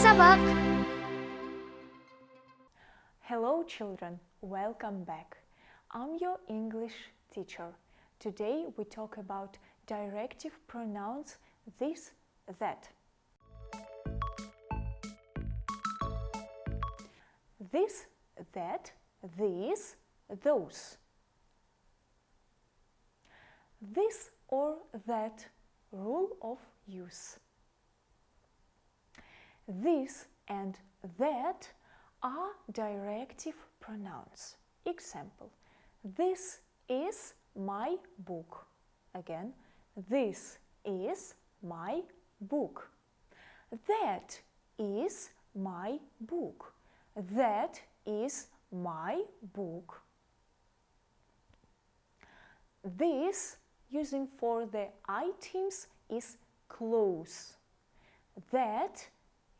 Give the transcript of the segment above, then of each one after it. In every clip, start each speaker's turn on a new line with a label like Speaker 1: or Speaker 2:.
Speaker 1: ТЕЛЕСАБАК.
Speaker 2: Hello children, welcome back. I'm your English teacher. Today we talk about directive pronouns this, that. This, that, these, those. This or that rule of use. This and that are directive pronouns. Example: this is my book. Again, this is my book. That is my book. That is my book. This, using for the items, is close. That,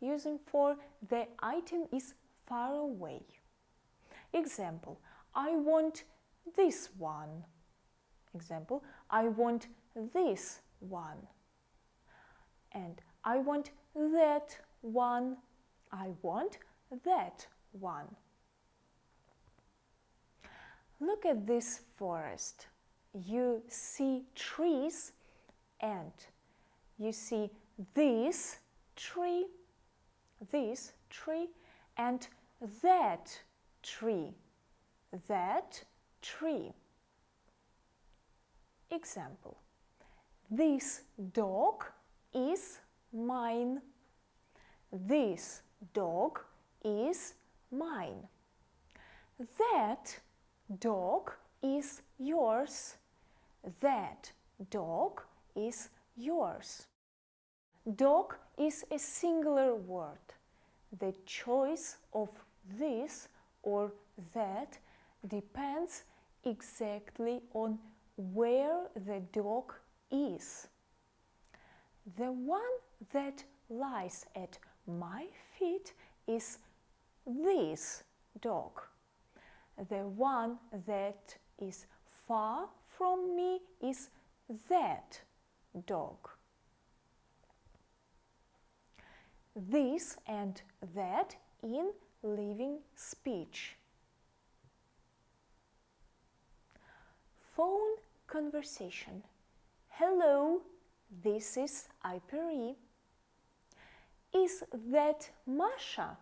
Speaker 2: using for the item, is far away. Example: I want this one. Example: I want this one. And I want that one. I want that one. Look at this forest. You see trees and you see this tree, and that tree, that tree. Example: this dog is mine. This dog is mine. That dog is yours. That dog is yours. Dog is a singular word. The choice of this or that depends exactly on where the dog is. The one that lies at my feet is this dog. The one that is far from me is that dog. This and that in living speech. Phone conversation. Hello, this is Iperi. Is that Masha?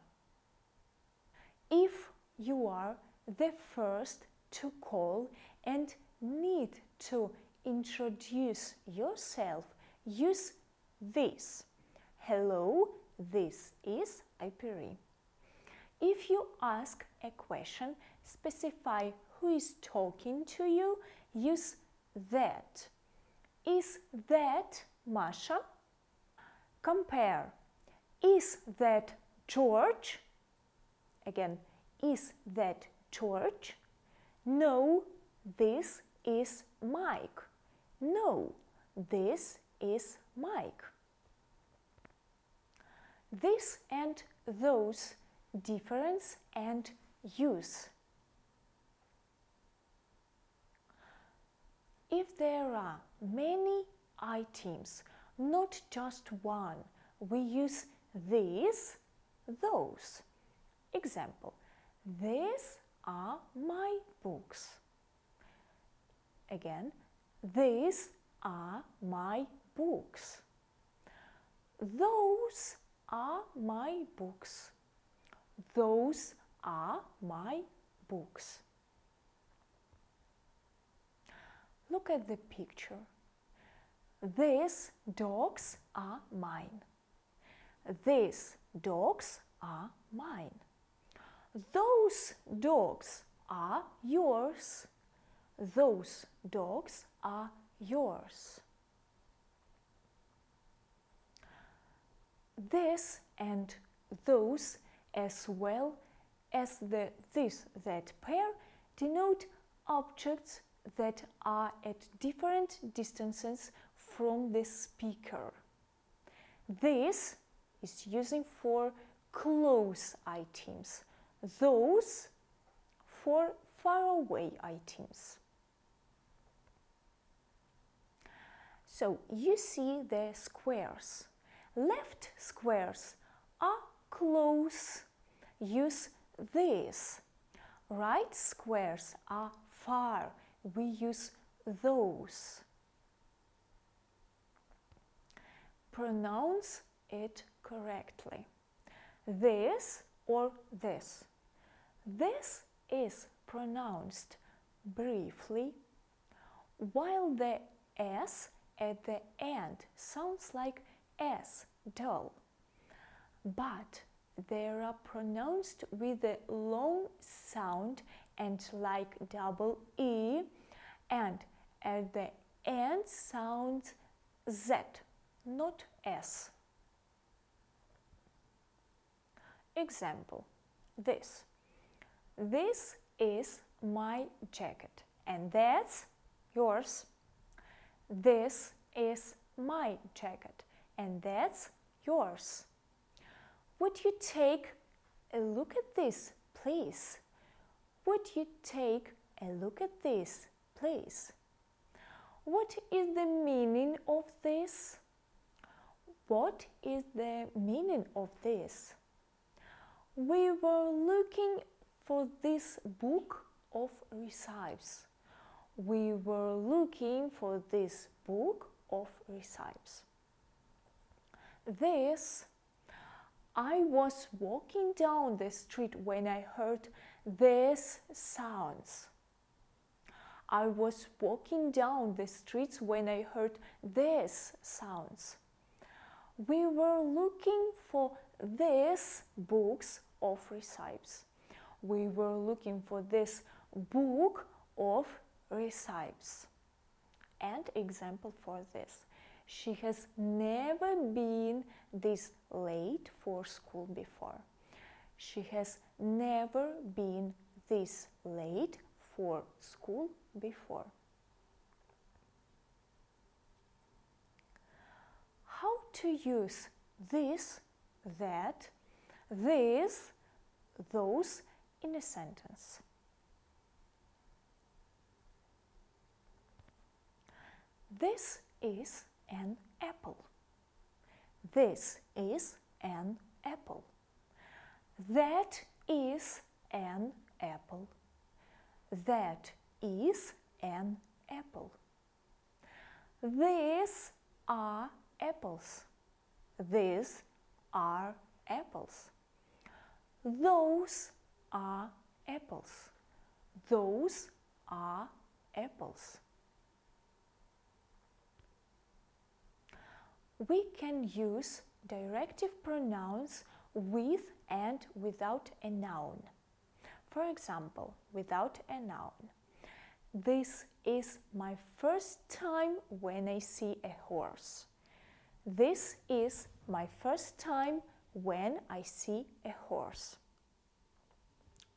Speaker 2: If you are the first to call and need to introduce yourself, use this. Hello, this is Iperi. If you ask a question, specify who is talking to you, use that. Is that Masha? Compare. Is that George? Again, is that George? No, this is Mike. No, this is Mike. This and those, difference and use. If there are many items, not just one, we use these, those. Example: these are my books. Again, these are my books. Those are my books. Those are my books. Look at the picture. These dogs are mine. These dogs are mine. Those dogs are yours. Those dogs are yours. This and those, as well as the this, that pair, denote objects that are at different distances from the speaker. This is using for close items, those for faraway items. So you see the squares. Left squares are close, use this. Right squares are far, we use those. Pronounce it correctly. This or this. This is pronounced briefly, while the S at the end sounds like S, dull. But they are pronounced with a long sound and like double E, and at the end sounds Z, not S. Example, this. This is my jacket, and that's yours. This is my jacket, and that's yours. Would you take a look at this, please? Would you take a look at this, please? What is the meaning of this? What is the meaning of this? We were looking for this book of recipes. We were looking for this book of recipes. This. I was walking down the street when I heard these sounds. I was walking down the streets when I heard these sounds. We were looking for these books of recipes. We were looking for this book of recipes. And example for this. She has never been this late for school before. She has never been this late for school before. How to use this, that, this, those in a sentence? This is an apple. This is an apple. That is an apple. That is an apple. These are apples. These are apples. Those are apples. Those are apples. We can use directive pronouns with and without a noun. For example, without a noun. This is my first time when I see a horse. This is my first time when I see a horse.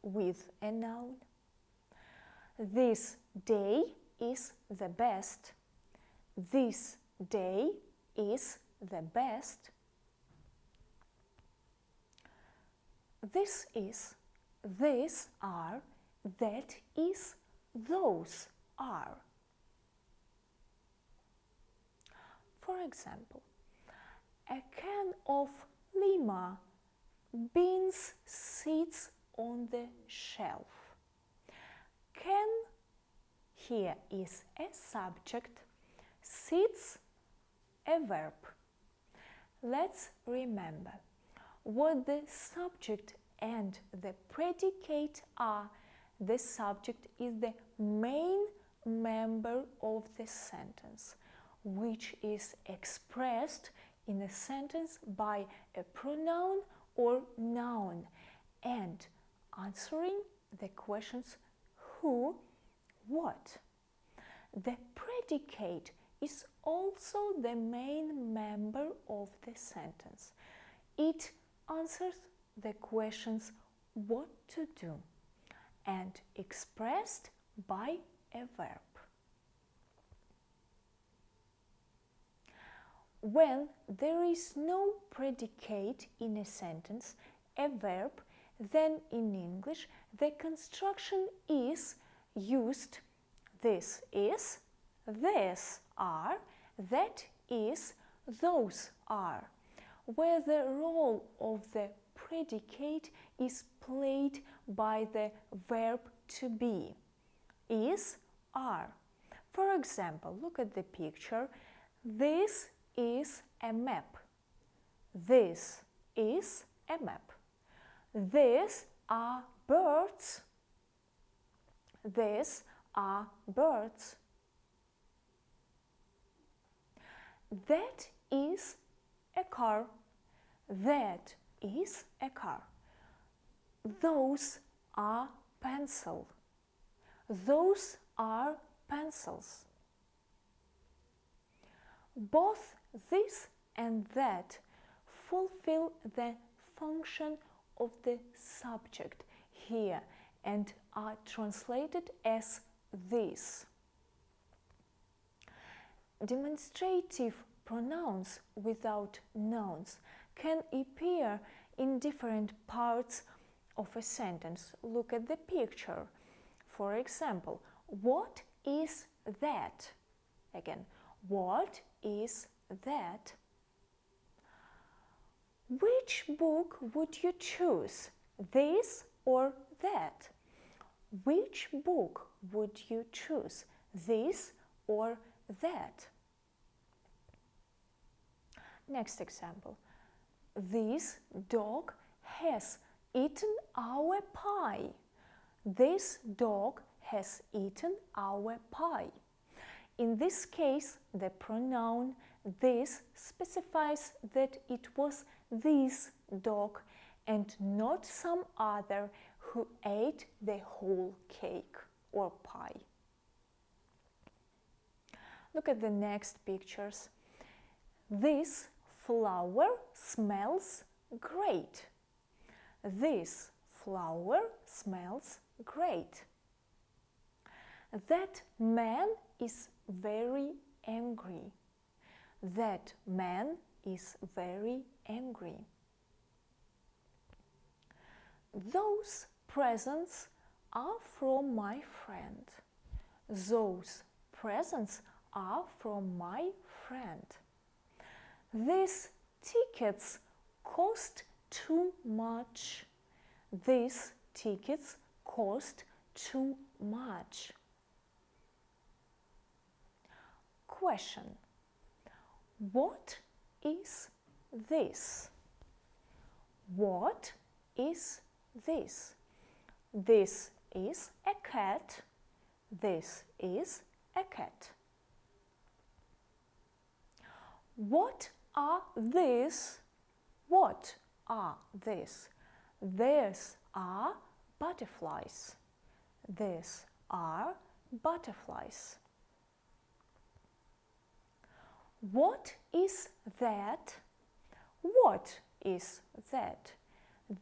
Speaker 2: With a noun. This day is the best. This day is the best. This is, these are, that is, those are. For example, a can of lima beans sits on the shelf. Can here is a subject, sits a verb. Let's remember what the subject and the predicate are. The subject is the main member of the sentence, which is expressed in a sentence by a pronoun or noun and answering the questions who, what. The predicate is also the main member of the sentence. It answers the questions what to do and expressed by a verb. When there is no predicate in a sentence, a verb, then in English the construction is used this is, these are, that is, those are, where the role of the predicate is played by the verb to be, is, are. For example, look at the picture. This is a map. This is a map. These are birds. These are birds. That is a car. That is a car. Those are pencils. Those are pencils. Both this and that fulfill the function of the subject here and are translated as this. Demonstrative pronouns without nouns can appear in different parts of a sentence. Look at the picture. For example, what is that? Again, what is that? Which book would you choose, this or that? Which book would you choose, this or that? Next example. This dog has eaten our pie. This dog has eaten our pie. In this case, the pronoun this specifies that it was this dog and not some other who ate the whole cake or pie. Look at the next pictures. This flower smells great. This flower smells great. That man is very angry. That man is very angry. Those presents are from my friend. Those presents are from my friend. These tickets cost too much. These tickets cost too much. Question. What is this? What is this? This is a cat. This is a cat. What are these? What are these? These are butterflies. These are butterflies. What is that? What is that?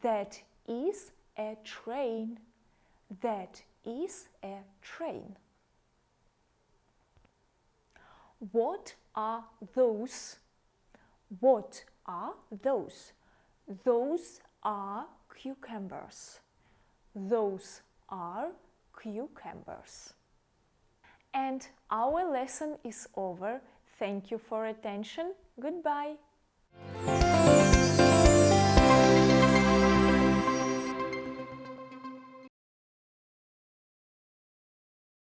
Speaker 2: That is a train. That is a train. What are those? What are those? Those are cucumbers. Those are cucumbers. And our lesson is over. Thank you for attention. Goodbye.